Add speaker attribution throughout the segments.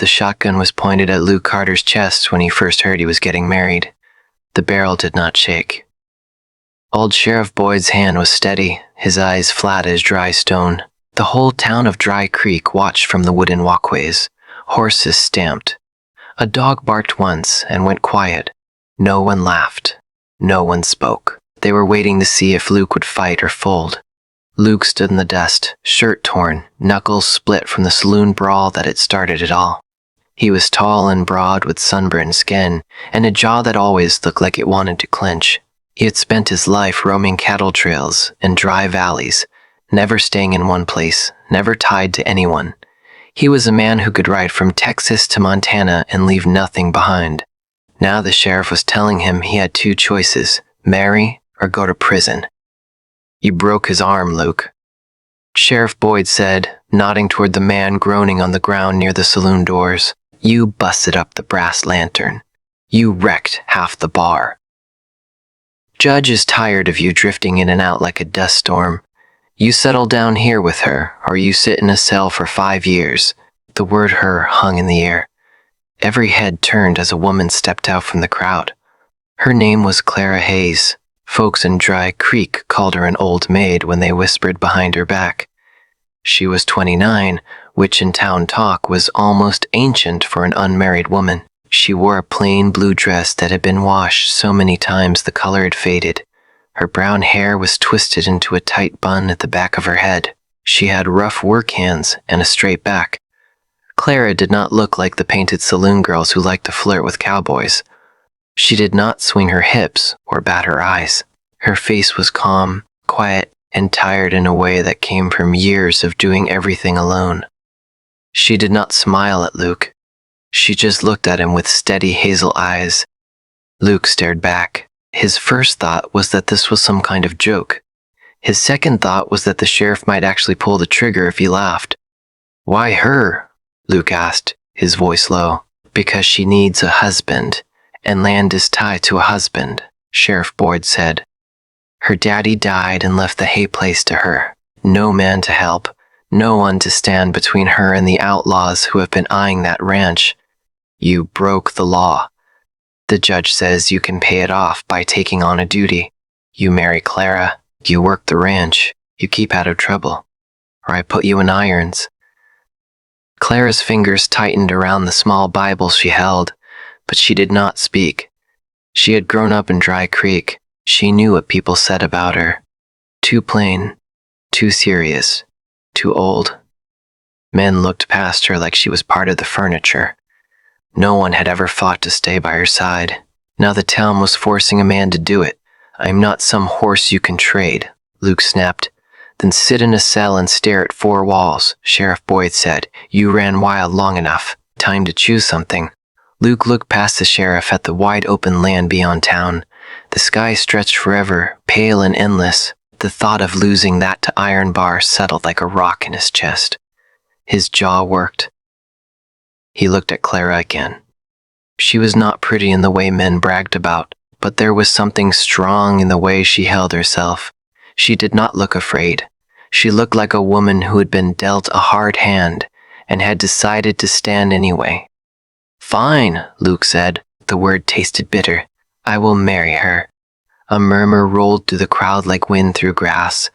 Speaker 1: shotgun was pointed at Luke Carter's chest when he first heard he was getting married. The barrel did not shake. Old Sheriff Boyd's hand was steady, his eyes flat as dry stone. The whole town of Dry Creek watched from the wooden walkways. Horses stamped. A dog barked once and went quiet. No one laughed. No one spoke. They were waiting to see if Luke would fight or fold. Luke stood in the dust, shirt torn, knuckles split from the saloon brawl that had started it all. He was tall and broad with sunburned skin and a jaw that always looked like it wanted to clench. He had spent his life roaming cattle trails and dry valleys, never staying in one place, never tied to anyone. He was a man who could ride from Texas to Montana and leave nothing behind. Now the sheriff was telling him he had two choices, marry or go to prison. You broke his arm, Luke. Sheriff Boyd said, nodding toward the man groaning on the ground near the saloon doors. You busted up the brass lantern. You wrecked half the bar. Judge is tired of you drifting in and out like a dust storm. You settle down here with her, or you sit in a cell for 5 years. The word her hung in the air. Every head turned as a woman stepped out from the crowd. Her name was Clara Hayes. Folks in Dry Creek called her an old maid when they whispered behind her back. She was 29, which in town talk was almost ancient for an unmarried woman. She wore a plain blue dress that had been washed so many times the color had faded. Her brown hair was twisted into a tight bun at the back of her head. She had rough work hands and a straight back. Clara did not look like the painted saloon girls who liked to flirt with cowboys. She did not swing her hips or bat her eyes. Her face was calm, quiet, and tired in a way that came from years of doing everything alone. She did not smile at Luke. She just looked at him with steady hazel eyes. Luke stared back. His first thought was that this was some kind of joke. His second thought was that the sheriff might actually pull the trigger if he laughed. Why her? Luke asked, his voice low. Because she needs a husband, and land is tied to a husband, Sheriff Boyd said. Her daddy died and left the hay place to her. No man to help, no one to stand between her and the outlaws who have been eyeing that ranch. You broke the law. The judge says you can pay it off by taking on a duty. You marry Clara, you work the ranch, you keep out of trouble, or I put you in irons. Clara's fingers tightened around the small Bible she held, but she did not speak. She had grown up in Dry Creek. She knew what people said about her. Too plain, too serious, too old. Men looked past her like she was part of the furniture. No one had ever fought to stay by her side. Now the town was forcing a man to do it. I am not some horse you can trade, Luke snapped. Then sit in a cell and stare at 4 walls, Sheriff Boyd said. You ran wild long enough. Time to choose something. Luke looked past the sheriff at the wide open land beyond town. The sky stretched forever, pale and endless. The thought of losing that to iron bar settled like a rock in his chest. His jaw worked. He looked at Clara again. She was not pretty in the way men bragged about, but there was something strong in the way she held herself. She did not look afraid. She looked like a woman who had been dealt a hard hand and had decided to stand anyway. Fine, Luke said. The word tasted bitter. I will marry her. A murmur rolled through the crowd like wind through grass.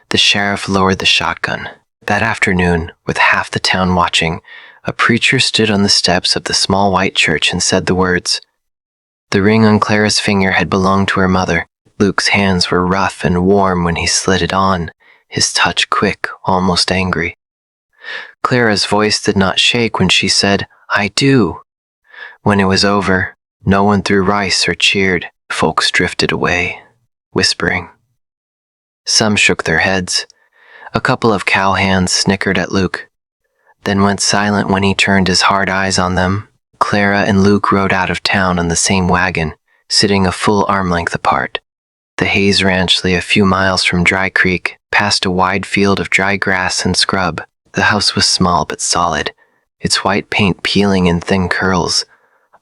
Speaker 1: The sheriff lowered the shotgun. That afternoon, with half the town watching, a preacher stood on the steps of the small white church and said the words. The ring on Clara's finger had belonged to her mother. Luke's hands were rough and warm when he slid it on, his touch quick, almost angry. Clara's voice did not shake when she said, I do. When it was over, no one threw rice or cheered. Folks drifted away, whispering. Some shook their heads. A couple of cowhands snickered at Luke, then went silent when he turned his hard eyes on them. Clara and Luke rode out of town on the same wagon, sitting a full arm length apart. The Hayes Ranch lay a few miles from Dry Creek, past a wide field of dry grass and scrub. The house was small but solid, its white paint peeling in thin curls.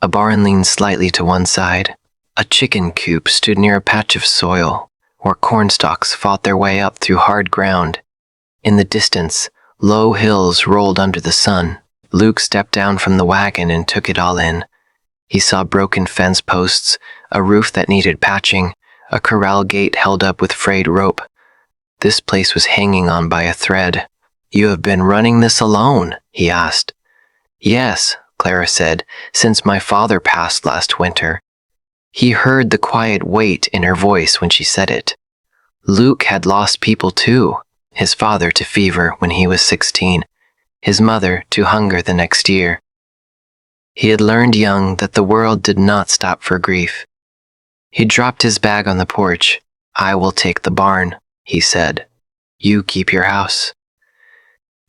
Speaker 1: A barn leaned slightly to one side. A chicken coop stood near a patch of soil, where cornstalks fought their way up through hard ground. In the distance, low hills rolled under the sun. Luke stepped down from the wagon and took it all in. He saw broken fence posts, a roof that needed patching, a corral gate held up with frayed rope. This place was hanging on by a thread. "You have been running this alone?" he asked. "Yes," Clara said, "since my father passed last winter." He heard the quiet weight in her voice when she said it. Luke had lost people too. His father to fever when he was 16, his mother to hunger the next year. He had learned young that the world did not stop for grief. He dropped his bag on the porch. "I will take the barn," he said. "You keep your house."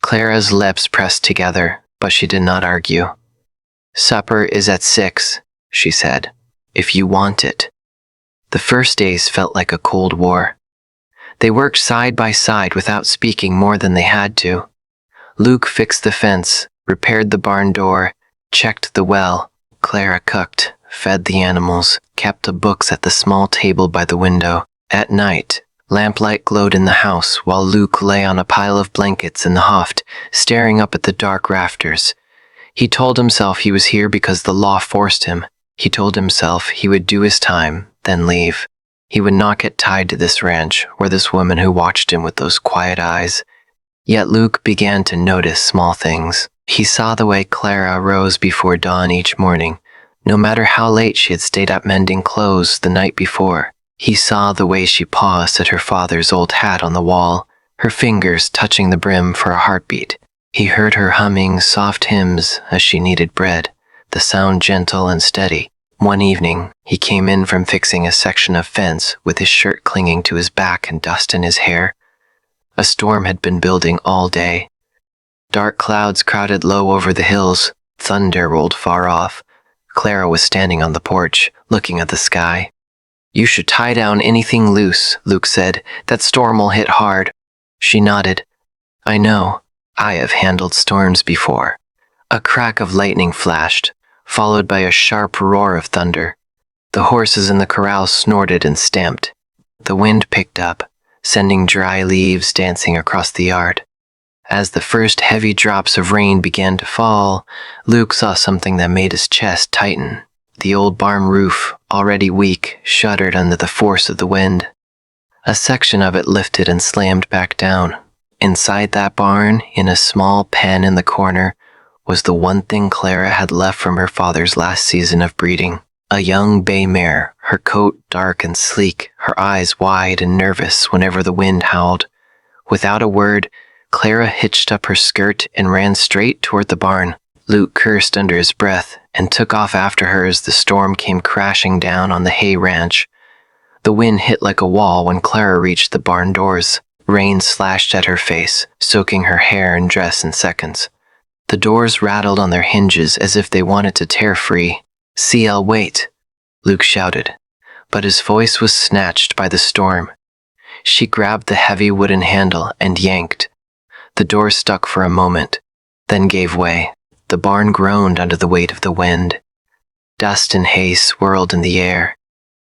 Speaker 1: Clara's lips pressed together, but she did not argue. "Supper is at 6, she said, "if you want it." The first days felt like a cold war. They worked side by side without speaking more than they had to. Luke fixed the fence, repaired the barn door, checked the well. Clara cooked, fed the animals, kept the books at the small table by the window. At night, lamplight glowed in the house while Luke lay on a pile of blankets in the loft, staring up at the dark rafters. He told himself he was here because the law forced him. He told himself he would do his time, then leave. He would not get tied to this ranch or this woman who watched him with those quiet eyes. Yet Luke began to notice small things. He saw the way Clara rose before dawn each morning, no matter how late she had stayed up mending clothes the night before. He saw the way she paused at her father's old hat on the wall, her fingers touching the brim for a heartbeat. He heard her humming soft hymns as she kneaded bread, the sound gentle and steady. One evening, he came in from fixing a section of fence with his shirt clinging to his back and dust in his hair. A storm had been building all day. Dark clouds crowded low over the hills. Thunder rolled far off. Clara was standing on the porch, looking at the sky. "You should tie down anything loose," Luke said. "That storm will hit hard." She nodded. "I know. I have handled storms before." A crack of lightning flashed, followed by a sharp roar of thunder. The horses in the corral snorted and stamped. The wind picked up, sending dry leaves dancing across the yard. As the first heavy drops of rain began to fall, Luke saw something that made his chest tighten. The old barn roof, already weak, shuddered under the force of the wind. A section of it lifted and slammed back down. Inside that barn, in a small pen in the corner, was the one thing Clara had left from her father's last season of breeding. A young bay mare, her coat dark and sleek, her eyes wide and nervous whenever the wind howled. Without a word, Clara hitched up her skirt and ran straight toward the barn. Luke cursed under his breath and took off after her as the storm came crashing down on the hay ranch. The wind hit like a wall when Clara reached the barn doors. Rain slashed at her face, soaking her hair and dress in seconds. The doors rattled on their hinges as if they wanted to tear free. "CL, wait," Luke shouted, but his voice was snatched by the storm. She grabbed the heavy wooden handle and yanked. The door stuck for a moment, then gave way. The barn groaned under the weight of the wind. Dust and hay swirled in the air.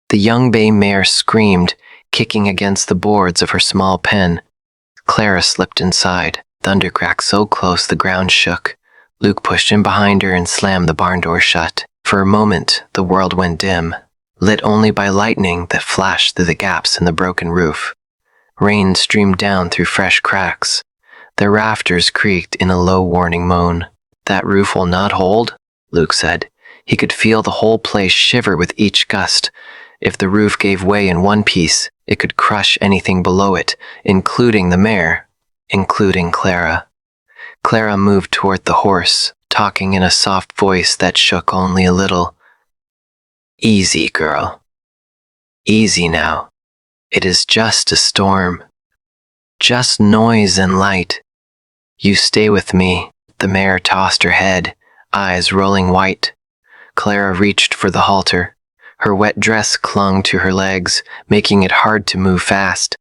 Speaker 1: The young bay mare screamed, kicking against the boards of her small pen. Clara slipped inside. Thunder cracked so close the ground shook. Luke pushed in behind her and slammed the barn door shut. For a moment, the world went dim, lit only by lightning that flashed through the gaps in the broken roof. Rain streamed down through fresh cracks. The rafters creaked in a low warning moan. "That roof will not hold," Luke said. He could feel the whole place shiver with each gust. If the roof gave way in one piece, it could crush anything below it, including the mare, including Clara. Clara moved toward the horse, talking in a soft voice that shook only a little. "Easy, girl. Easy now. It is just a storm. Just noise and light. You stay with me." The mare tossed her head, eyes rolling white. Clara reached for the halter. Her wet dress clung to her legs, making it hard to move fast.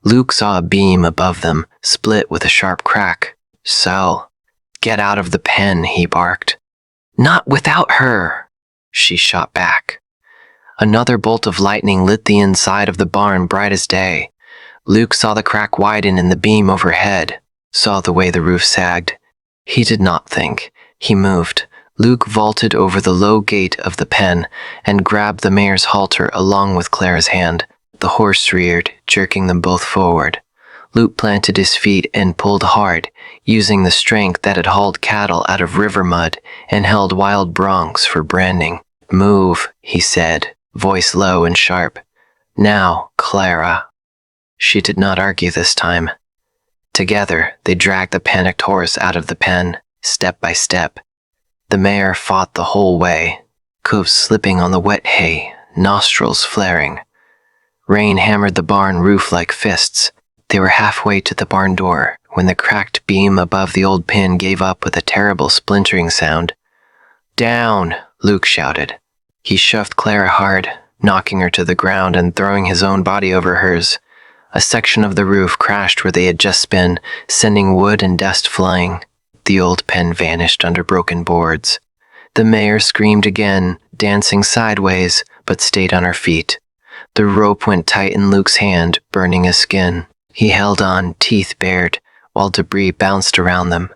Speaker 1: Luke saw a beam above them, split with a sharp crack. "So, get out of the pen," he barked. "Not without her," she shot back. Another bolt of lightning lit the inside of the barn bright as day. Luke saw the crack widen in the beam overhead, saw the way the roof sagged. He did not think. He moved. Luke vaulted over the low gate of the pen and grabbed the mare's halter along with Clara's hand. The horse reared, jerking them both forward. Luke planted his feet and pulled hard, using the strength that had hauled cattle out of river mud and held wild broncs for branding. "Move," he said, voice low and sharp. "Now, Clara." She did not argue this time. Together, they dragged the panicked horse out of the pen, step by step. The mare fought the whole way, hooves slipping on the wet hay, nostrils flaring. Rain hammered the barn roof like fists. They were halfway to the barn door when the cracked beam above the old pen gave up with a terrible splintering sound. "Down!" Luke shouted. He shoved Clara hard, knocking her to the ground and throwing his own body over hers. A section of the roof crashed where they had just been, sending wood and dust flying. The old pen vanished under broken boards. The mare screamed again, dancing sideways, but stayed on her feet. The rope went tight in Luke's hand, burning his skin. He held on, teeth bared, while debris bounced around them.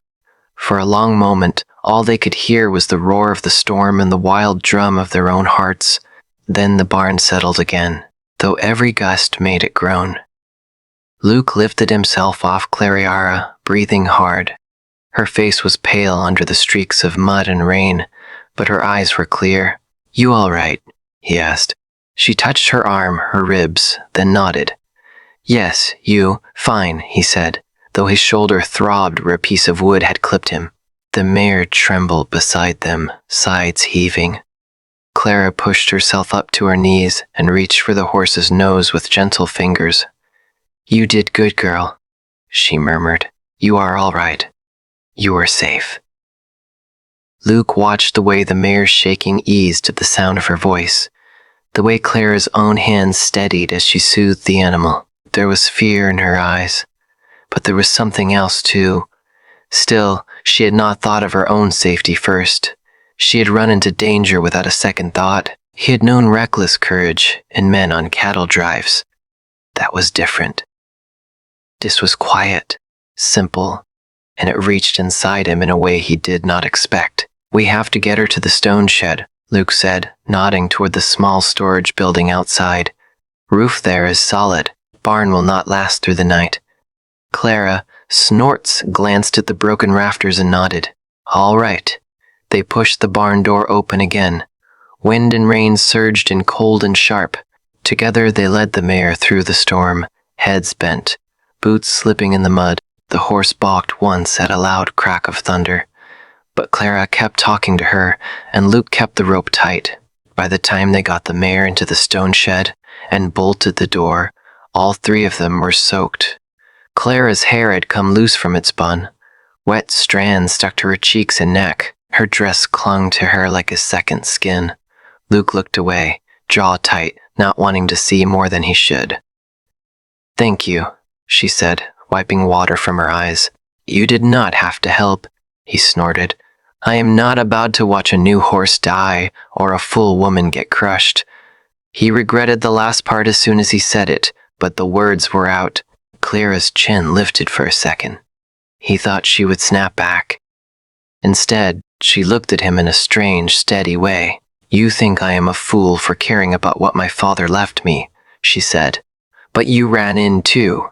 Speaker 1: For a long moment, all they could hear was the roar of the storm and the wild drum of their own hearts. Then the barn settled again, though every gust made it groan. Luke lifted himself off Clara, breathing hard. Her face was pale under the streaks of mud and rain, but her eyes were clear. "You all right?" he asked. She touched her arm, her ribs, then nodded. "Yes, you, fine," he said, though his shoulder throbbed where a piece of wood had clipped him. The mare trembled beside them, sides heaving. Clara pushed herself up to her knees and reached for the horse's nose with gentle fingers. "You did good, girl," she murmured. "You are all right. You are safe." Luke watched the way the mare's shaking eased to the sound of her voice, the way Clara's own hands steadied as she soothed the animal. There was fear in her eyes, but there was something else too. Still, she had not thought of her own safety first. She had run into danger without a second thought. He had known reckless courage in men on cattle drives. That was different. This was quiet, simple, and it reached inside him in a way he did not expect. "We have to get her to the stone shed," Luke said, nodding toward the small storage building outside. "Roof there is solid. Barn will not last through the night." Clara, snorts, glanced at the broken rafters and nodded. "All right." They pushed the barn door open again. Wind and rain surged in cold and sharp. Together they led the mare through the storm, heads bent, boots slipping in the mud. The horse balked once at a loud crack of thunder. But Clara kept talking to her, and Luke kept the rope tight. By the time they got the mare into the stone shed and bolted the door, all three of them were soaked. Clara's hair had come loose from its bun. Wet strands stuck to her cheeks and neck. Her dress clung to her like a second skin. Luke looked away, jaw tight, not wanting to see more than he should. "Thank you," she said, wiping water from her eyes. "You did not have to help," he snorted. "I am not about to watch a new horse die or a full woman get crushed." He regretted the last part as soon as he said it, but the words were out. Clara's chin lifted for a second. He thought she would snap back. Instead, she looked at him in a strange, steady way. "You think I am a fool for caring about what my father left me," she said. "But you ran in too."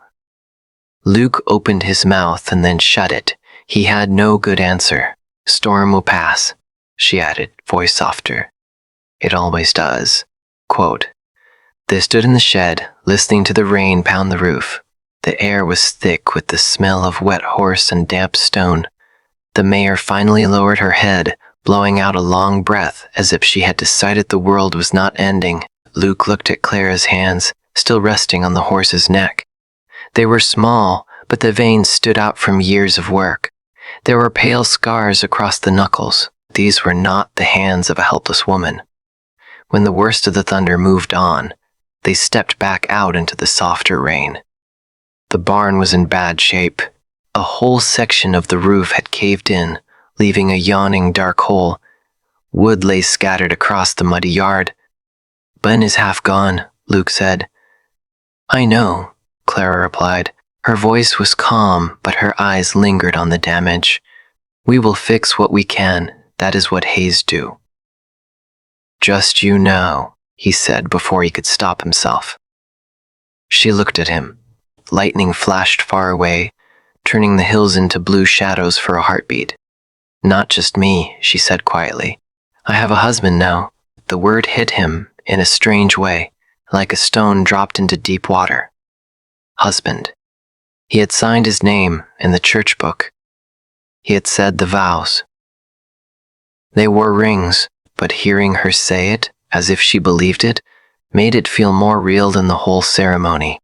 Speaker 1: Luke opened his mouth and then shut it. He had no good answer. "Storm will pass," she added, voice softer. "It always does." Quote. They stood in the shed, listening to the rain pound the roof. The air was thick with the smell of wet horse and damp stone. The mare finally lowered her head, blowing out a long breath as if she had decided the world was not ending. Luke looked at Clara's hands, still resting on the horse's neck. They were small, but the veins stood out from years of work. There were pale scars across the knuckles. These were not the hands of a helpless woman. When the worst of the thunder moved on, they stepped back out into the softer rain. The barn was in bad shape. A whole section of the roof had caved in, leaving a yawning dark hole. Wood lay scattered across the muddy yard. "Ben is half gone," Luke said. "I know," Clara replied. Her voice was calm, but her eyes lingered on the damage. We will fix what we can. That is what Hayes do. Just you know, he said before he could stop himself. She looked at him. Lightning flashed far away, turning the hills into blue shadows for a heartbeat. Not just me, she said quietly. I have a husband now. The word hit him in a strange way, like a stone dropped into deep water. Husband. He had signed his name in the church book. He had said the vows. They wore rings, but hearing her say it, as if she believed it, made it feel more real than the whole ceremony.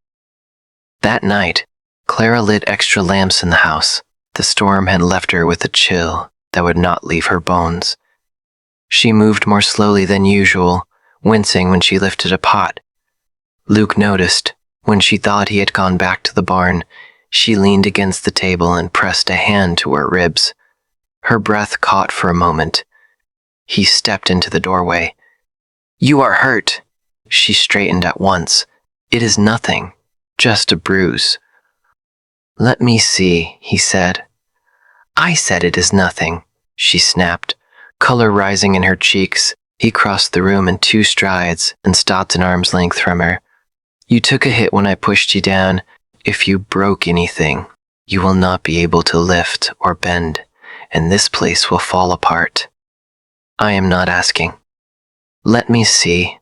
Speaker 1: That night, Clara lit extra lamps in the house. The storm had left her with a chill that would not leave her bones. She moved more slowly than usual, wincing when she lifted a pot. Luke noticed. When she thought he had gone back to the barn, she leaned against the table and pressed a hand to her ribs. Her breath caught for a moment. He stepped into the doorway. You are hurt. She straightened at once. It is nothing, just a bruise. Let me see, he said. I said it is nothing, she snapped, color rising in her cheeks. He crossed the room in 2 strides and stopped an arm's length from her. You took a hit when I pushed you down. If you broke anything, you will not be able to lift or bend, and this place will fall apart. I am not asking. Let me see.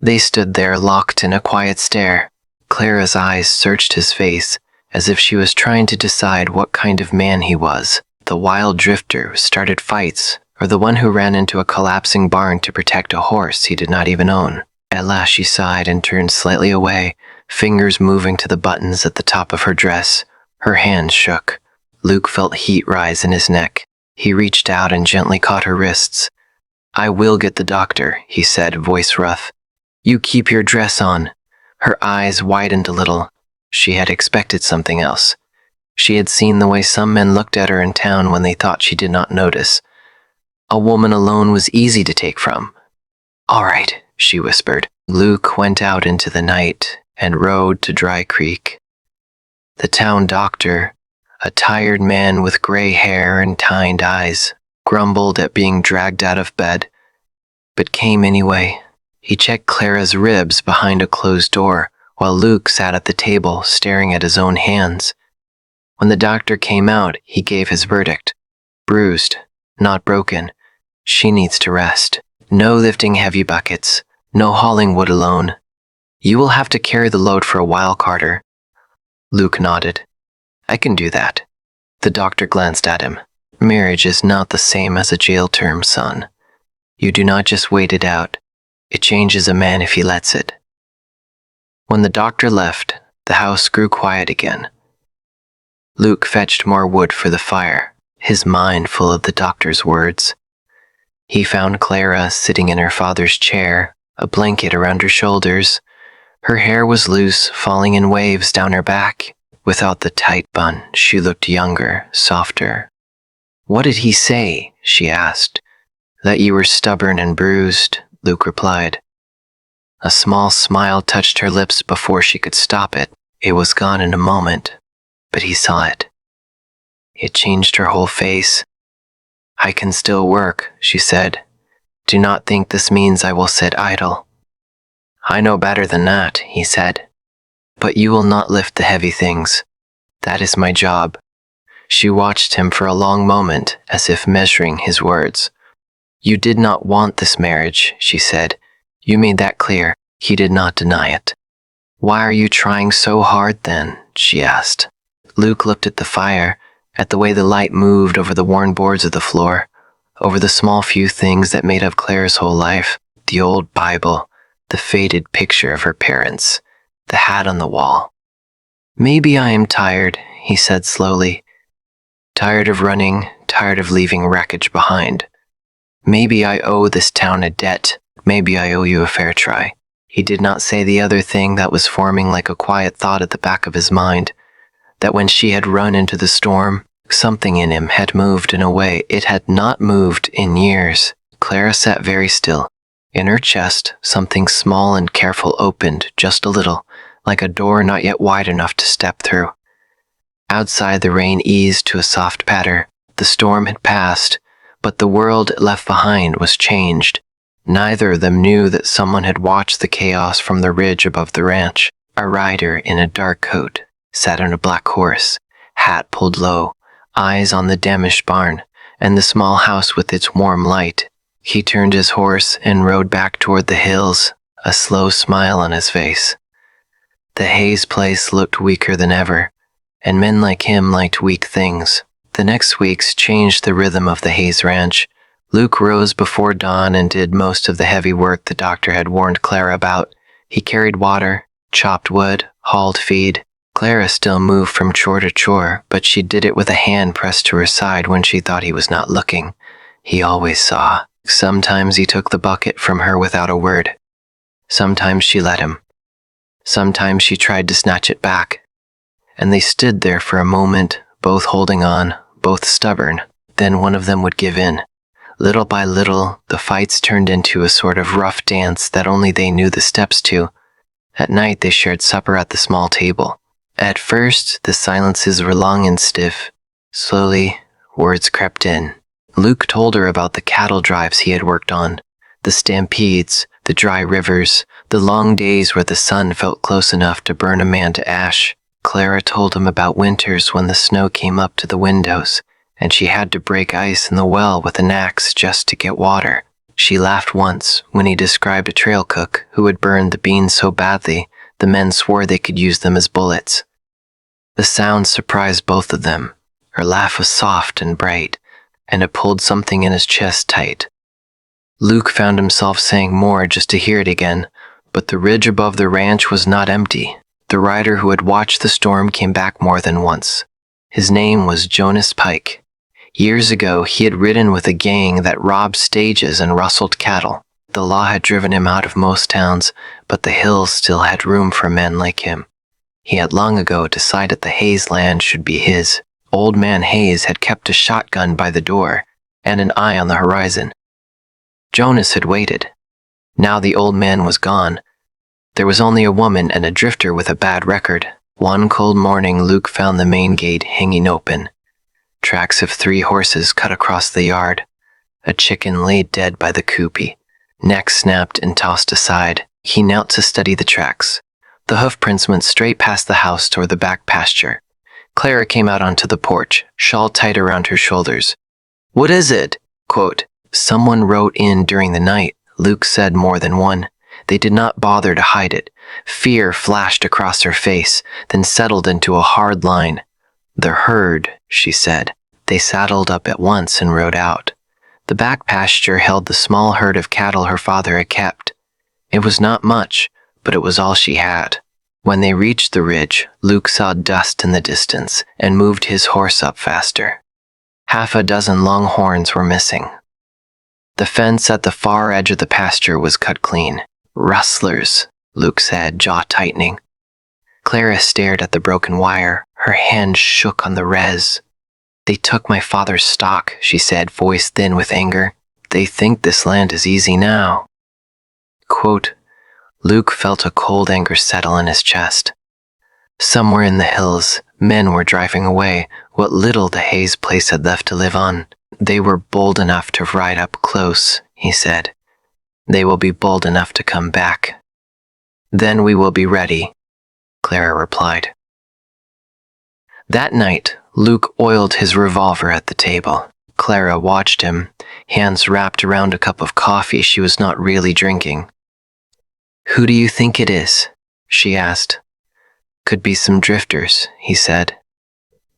Speaker 1: They stood there locked in a quiet stare. Clara's eyes searched his face, as if she was trying to decide what kind of man he was. The wild drifter who started fights, or the one who ran into a collapsing barn to protect a horse he did not even own. At last she sighed and turned slightly away, fingers moving to the buttons at the top of her dress. Her hands shook. Luke felt heat rise in his neck. He reached out and gently caught her wrists. I will get the doctor, he said, voice rough. You keep your dress on. Her eyes widened a little. She had expected something else. She had seen the way some men looked at her in town when they thought she did not notice. A woman alone was easy to take from. All right, she whispered. Luke went out into the night and rode to Dry Creek. The town doctor, a tired man with gray hair and kind eyes, grumbled at being dragged out of bed, but came anyway. He checked Clara's ribs behind a closed door, while Luke sat at the table staring at his own hands. When the doctor came out, he gave his verdict. Bruised, not broken. She needs to rest. No lifting heavy buckets. No hauling wood alone. You will have to carry the load for a while, Carter. Luke nodded. I can do that. The doctor glanced at him. Marriage is not the same as a jail term, son. You do not just wait it out. It changes a man if he lets it. When the doctor left, the house grew quiet again. Luke fetched more wood for the fire, his mind full of the doctor's words. He found Clara sitting in her father's chair, a blanket around her shoulders. Her hair was loose, falling in waves down her back. Without the tight bun, she looked younger, softer. What did he say? She asked. That you were stubborn and bruised, Luke replied. A small smile touched her lips before she could stop it. It was gone in a moment, but he saw it. It changed her whole face. I can still work, she said. Do not think this means I will sit idle. I know better than that, he said. But you will not lift the heavy things. That is my job. She watched him for a long moment, as if measuring his words. You did not want this marriage, she said. You made that clear. He did not deny it. Why are you trying so hard then? She asked. Luke looked at the fire, at the way the light moved over the worn boards of the floor, over the small few things that made up Clara's whole life, the old Bible, the faded picture of her parents, the hat on the wall. Maybe I am tired, he said slowly. Tired of running, tired of leaving wreckage behind. Maybe I owe this town a debt. Maybe I owe you a fair try. He did not say the other thing that was forming like a quiet thought at the back of his mind, that when she had run into the storm, something in him had moved in a way it had not moved in years. Clara sat very still. In her chest, something small and careful opened just a little, like a door not yet wide enough to step through. Outside, the rain eased to a soft patter. The storm had passed, but the world it left behind was changed. Neither of them knew that someone had watched the chaos from the ridge above the ranch. A rider in a dark coat sat on a black horse, hat pulled low, eyes on the damaged barn and the small house with its warm light. He turned his horse and rode back toward the hills, a slow smile on his face. The Hayes place looked weaker than ever, and men like him liked weak things. The next weeks changed the rhythm of the Hayes ranch. Luke rose before dawn and did most of the heavy work the doctor had warned Clara about. He carried water, chopped wood, hauled feed. Clara still moved from chore to chore, but she did it with a hand pressed to her side when she thought he was not looking. He always saw. Sometimes he took the bucket from her without a word. Sometimes she let him. Sometimes she tried to snatch it back. And they stood there for a moment, both holding on, both stubborn. Then one of them would give in. Little by little, the fights turned into a sort of rough dance that only they knew the steps to. At night, they shared supper at the small table. At first, the silences were long and stiff. Slowly, words crept in. Luke told her about the cattle drives he had worked on, the stampedes, the dry rivers, the long days where the sun felt close enough to burn a man to ash. Clara told him about winters when the snow came up to the windows, and she had to break ice in the well with an axe just to get water. She laughed once when he described a trail cook who had burned the beans so badly the men swore they could use them as bullets. The sound surprised both of them. Her laugh was soft and bright, and it pulled something in his chest tight. Luke found himself saying more just to hear it again, but the ridge above the ranch was not empty. The rider who had watched the storm came back more than once. His name was Jonas Pike. Years ago, he had ridden with a gang that robbed stages and rustled cattle. The law had driven him out of most towns, but the hills still had room for men like him. He had long ago decided the Hayes land should be his. Old man Hayes had kept a shotgun by the door and an eye on the horizon. Jonas had waited. Now the old man was gone. There was only a woman and a drifter with a bad record. One cold morning, Luke found the main gate hanging open. Tracks of 3 horses cut across the yard. A chicken lay dead by the coopy, neck snapped and tossed aside. He knelt to study the tracks. The hoofprints went straight past the house toward the back pasture. Clara came out onto the porch, shawl tight around her shoulders. "What is it?" Quote, "Someone wrote in during the night," Luke said more than one. They did not bother to hide it. Fear flashed across her face, then settled into a hard line. "The herd," she said. They saddled up at once and rode out. The back pasture held the small herd of cattle her father had kept. It was not much, but it was all she had. When they reached the ridge, Luke saw dust in the distance and moved his horse up faster. 6 longhorns were missing. The fence at the far edge of the pasture was cut clean. "Rustlers," Luke said, jaw tightening. Clara stared at the broken wire. Her hand shook on the res. "They took my father's stock," she said, voice thin with anger. "They think this land is easy now." Quote, Luke felt a cold anger settle in his chest. Somewhere in the hills, men were driving away what little the Hayes place had left to live on. "They were bold enough to ride up close," he said. "They will be bold enough to come back. Then we will be ready," Clara replied. That night, Luke oiled his revolver at the table. Clara watched him, hands wrapped around a cup of coffee she was not really drinking. "Who do you think it is?" she asked. "Could be some drifters," he said.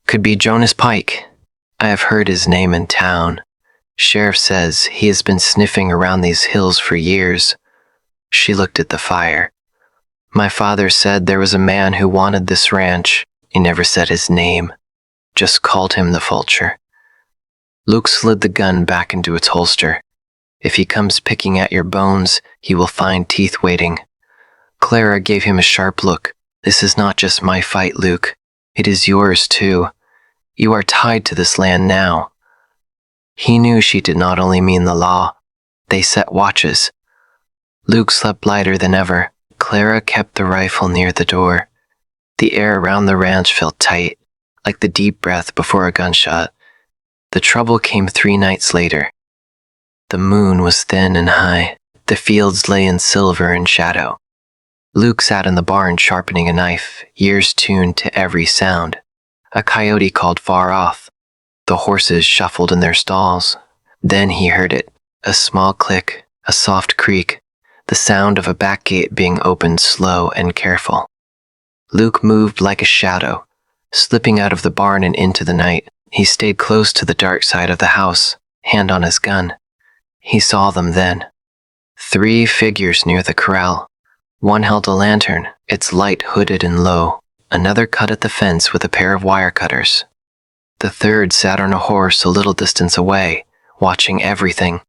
Speaker 1: "Could be Jonas Pike. I have heard his name in town. Sheriff says he has been sniffing around these hills for years." She looked at the fire. "My father said there was a man who wanted this ranch. He never said his name, just called him the Vulture." Luke slid the gun back into its holster. "If he comes picking at your bones, he will find teeth waiting." Clara gave him a sharp look. "This is not just my fight, Luke. It is yours too. You are tied to this land now." He knew she did not only mean the law. They set watches. Luke slept lighter than ever. Clara kept the rifle near the door. The air around the ranch felt tight, like the deep breath before a gunshot. The trouble came 3 nights later. The moon was thin and high. The fields lay in silver and shadow. Luke sat in the barn sharpening a knife, ears tuned to every sound. A coyote called far off. The horses shuffled in their stalls. Then he heard it, a small click, a soft creak, the sound of a back gate being opened slow and careful. Luke moved like a shadow, slipping out of the barn and into the night. He stayed close to the dark side of the house, hand on his gun. He saw them then. 3 figures near the corral. One held a lantern, its light hooded and low. Another cut at the fence with a pair of wire cutters. The third sat on a horse a little distance away, watching everything.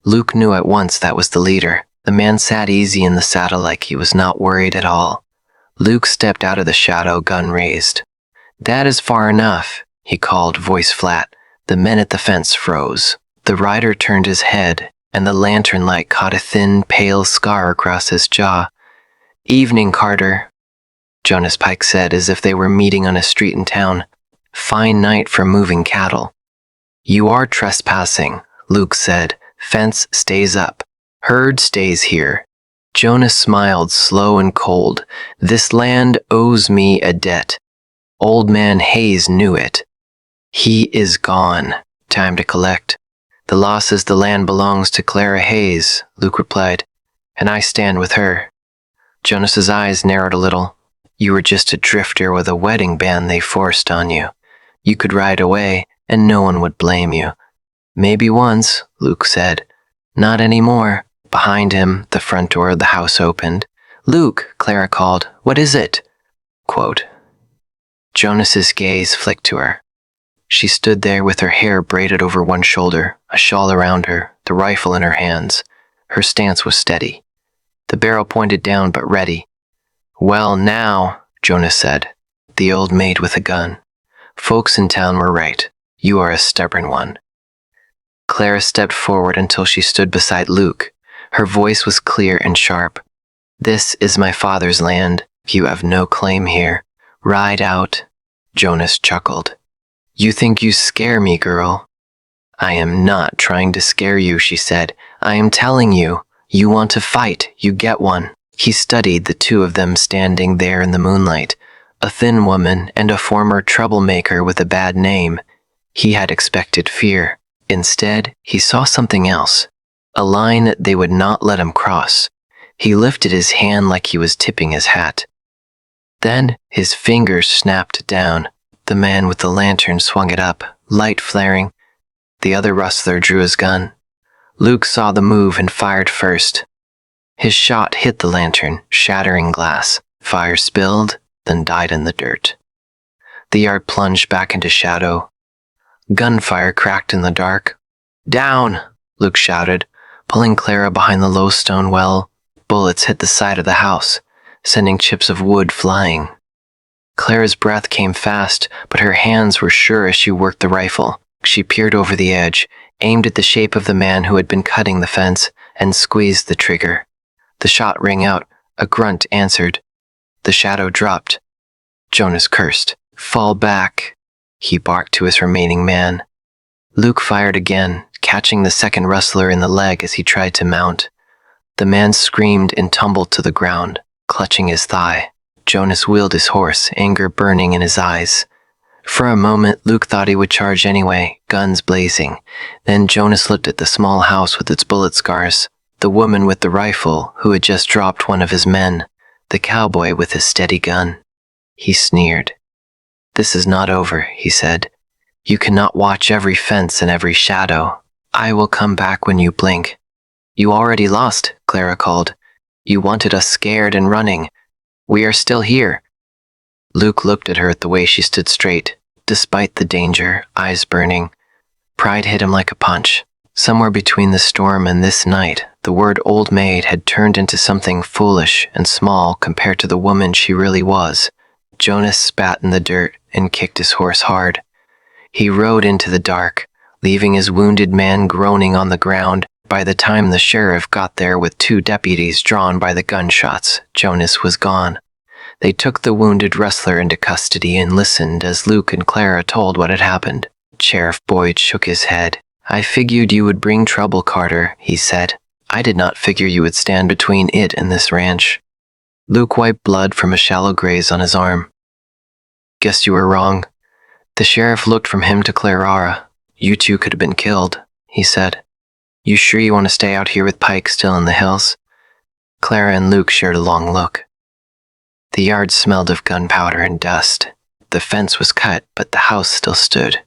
Speaker 1: Luke knew at once that was the leader. The man sat easy in the saddle like he was not worried at all. Luke stepped out of the shadow, gun raised. "That is far enough," he called, voice flat. The men at the fence froze. The rider turned his head, and the lantern light caught a thin, pale scar across his jaw. "Evening, Carter," Jonas Pike said, as if they were meeting on a street in town. "Fine night for moving cattle." "You are trespassing," Luke said. "Fence stays up. Herd stays here." Jonas smiled, slow and cold. "This land owes me a debt. Old man Hayes knew it. He is gone. Time to collect. The law says the land belongs to Clara Hayes," Luke replied, "and I stand with her." Jonas's eyes narrowed a little. "You were just a drifter with a wedding band they forced on you. You could ride away, and no one would blame you." "Maybe once," Luke said. "Not anymore." Behind him, the front door of the house opened. "Luke," Clara called. "What is it?" Quote. Jonas's gaze flicked to her. She stood there with her hair braided over one shoulder, a shawl around her, the rifle in her hands. Her stance was steady. The barrel pointed down but ready. "Well now," Jonas said, the old maid with a gun. "Folks in town were right. You are a stubborn one." Clara stepped forward until she stood beside Luke. Her voice was clear and sharp. "This is my father's land. You have no claim here. Ride out." Jonas chuckled. "You think you scare me, girl." "I am not trying to scare you," she said. "I am telling you. You want to fight, you get one." He studied the 2 of them standing there in the moonlight, a thin woman and a former troublemaker with a bad name. He had expected fear. Instead, he saw something else, a line they would not let him cross. He lifted his hand like he was tipping his hat. Then his fingers snapped down. The man with the lantern swung it up, light flaring. The other rustler drew his gun. Luke saw the move and fired first. His shot hit the lantern, shattering glass. Fire spilled, then died in the dirt. The yard plunged back into shadow. Gunfire cracked in the dark. "Down!" Luke shouted, pulling Clara behind the low stone well. Bullets hit the side of the house, sending chips of wood flying. Clara's breath came fast, but her hands were sure as she worked the rifle. She peered over the edge, aimed at the shape of the man who had been cutting the fence, and squeezed the trigger. The shot rang out. A grunt answered. The shadow dropped. Jonas cursed. "Fall back," he barked to his remaining man. Luke fired again, catching the second rustler in the leg as he tried to mount. The man screamed and tumbled to the ground, clutching his thigh. Jonas wheeled his horse, anger burning in his eyes. For a moment, Luke thought he would charge anyway, guns blazing. Then Jonas looked at the small house with its bullet scars, the woman with the rifle who had just dropped one of his men, the cowboy with his steady gun. He sneered. "This is not over," he said. "You cannot watch every fence and every shadow. I will come back when you blink." "You already lost," Clara called. "You wanted us scared and running. We are still here." Luke looked at her the way she stood straight, despite the danger, eyes burning. Pride hit him like a punch. Somewhere between the storm and this night, the word old maid had turned into something foolish and small compared to the woman she really was. Jonas spat in the dirt and kicked his horse hard. He rode into the dark, leaving his wounded man groaning on the ground. By the time the sheriff got there with 2 deputies drawn by the gunshots, Jonas was gone. They took the wounded wrestler into custody and listened as Luke and Clara told what had happened. Sheriff Boyd shook his head. I figured you would bring trouble, Carter, he said. I did not figure you would stand between it and this ranch. Luke wiped blood from a shallow graze on his arm. Guess you were wrong. The sheriff looked from him to Clara. You two could have been killed, he said. You sure you want to stay out here with Pike still in the hills? Clara and Luke shared a long look. The yard smelled of gunpowder and dust. The fence was cut, but the house still stood.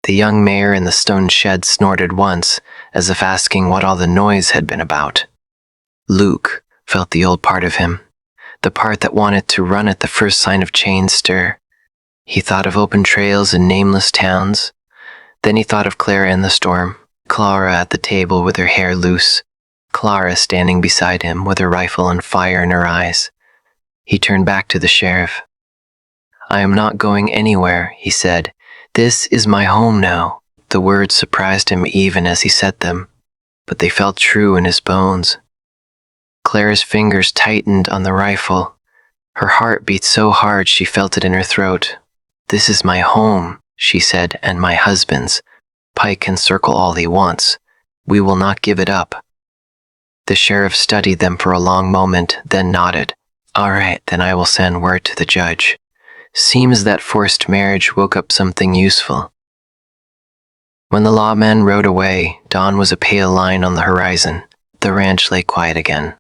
Speaker 1: The young mare in the stone shed snorted once, as if asking what all the noise had been about. Luke felt the old part of him, the part that wanted to run at the first sign of chain stir. He thought of open trails and nameless towns. Then he thought of Clara in the storm, Clara at the table with her hair loose, Clara standing beside him with her rifle and fire in her eyes. He turned back to the sheriff. I am not going anywhere, he said. This is my home now. The words surprised him even as he said them, but they felt true in his bones. Clara's fingers tightened on the rifle. Her heart beat so hard she felt it in her throat. This is my home, she said, and my husband's. Pike can circle all he wants. We will not give it up. The sheriff studied them for a long moment, then nodded. All right, then I will send word to the judge. Seems that forced marriage woke up something useful. When the lawman rode away, dawn was a pale line on the horizon. The ranch lay quiet again.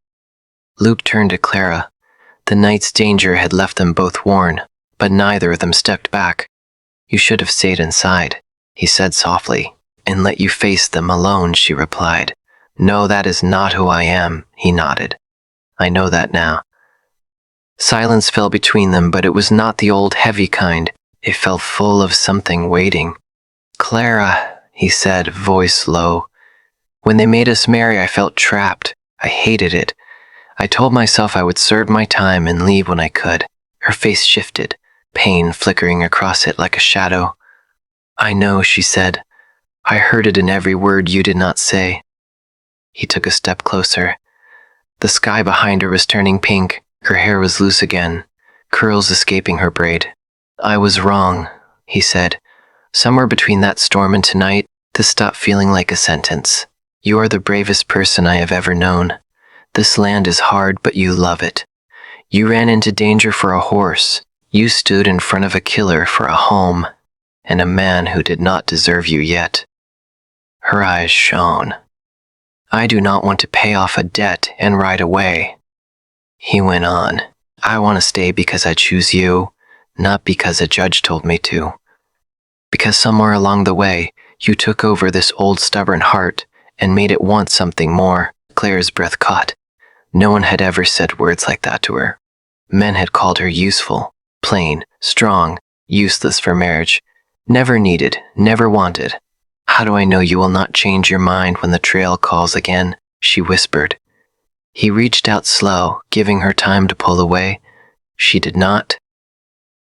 Speaker 1: Luke turned to Clara. The night's danger had left them both worn, but neither of them stepped back. You should have stayed inside, he said softly, and let you face them alone, she replied. No, that is not who I am, he nodded. I know that now. Silence fell between them, but it was not the old heavy kind. It felt full of something waiting. Clara, he said, voice low. When they made us marry, I felt trapped. I hated it. I told myself I would serve my time and leave when I could. Her face shifted, pain flickering across it like a shadow. I know, she said. I heard it in every word you did not say. He took a step closer. The sky behind her was turning pink. Her hair was loose again, curls escaping her braid. I was wrong, he said. Somewhere between that storm and tonight, this stopped feeling like a sentence. You are the bravest person I have ever known. This land is hard, but you love it. You ran into danger for a horse. You stood in front of a killer for a home, and a man who did not deserve you yet. Her eyes shone. I do not want to pay off a debt and ride away. He went on. I want to stay because I choose you, not because a judge told me to. Because somewhere along the way, you took over this old stubborn heart and made it want something more. Claire's breath caught. No one had ever said words like that to her. Men had called her useful, plain, strong, useless for marriage. Never needed, never wanted. How do I know you will not change your mind when the trail calls again? She whispered. He reached out slow, giving her time to pull away. She did not.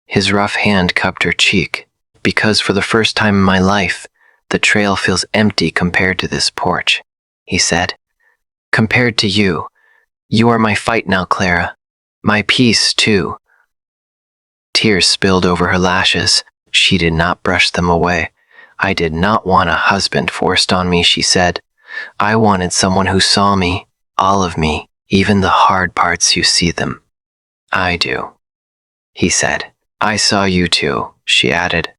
Speaker 1: His rough hand cupped her cheek. Because for the first time in my life, the trail feels empty compared to this porch, he said. Compared to you. You are my fight now, Clara. My peace, too. Tears spilled over her lashes. She did not brush them away. I did not want a husband forced on me, she said. I wanted someone who saw me. All of me, even the hard parts you see them. I do, he said. I saw you too, she added.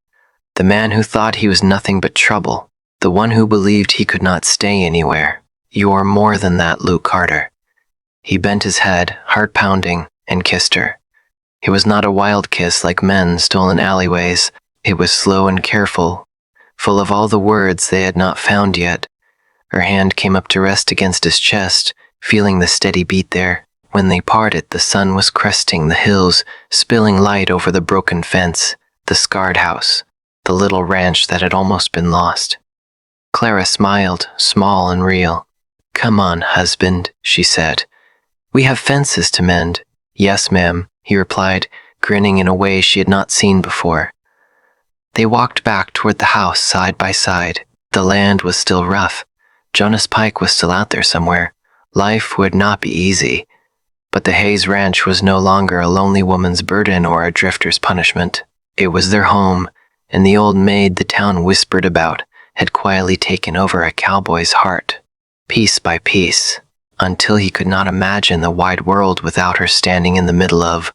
Speaker 1: The man who thought he was nothing but trouble, the one who believed he could not stay anywhere. You are more than that, Luke Carter. He bent his head, heart pounding, and kissed her. It was not a wild kiss like men stole in alleyways. It was slow and careful, full of all the words they had not found yet. Her hand came up to rest against his chest, feeling the steady beat there. When they parted, the sun was cresting the hills, spilling light over the broken fence, the scarred house, the little ranch that had almost been lost. Clara smiled, small and real. Come on, husband, she said. We have fences to mend. Yes, ma'am, he replied, grinning in a way she had not seen before. They walked back toward the house side by side. The land was still rough. Jonas Pike was still out there somewhere. Life would not be easy, but the Hayes Ranch was no longer a lonely woman's burden or a drifter's punishment. It was their home, and the old maid the town whispered about had quietly taken over a cowboy's heart, piece by piece, until he could not imagine the wide world without her standing in the middle of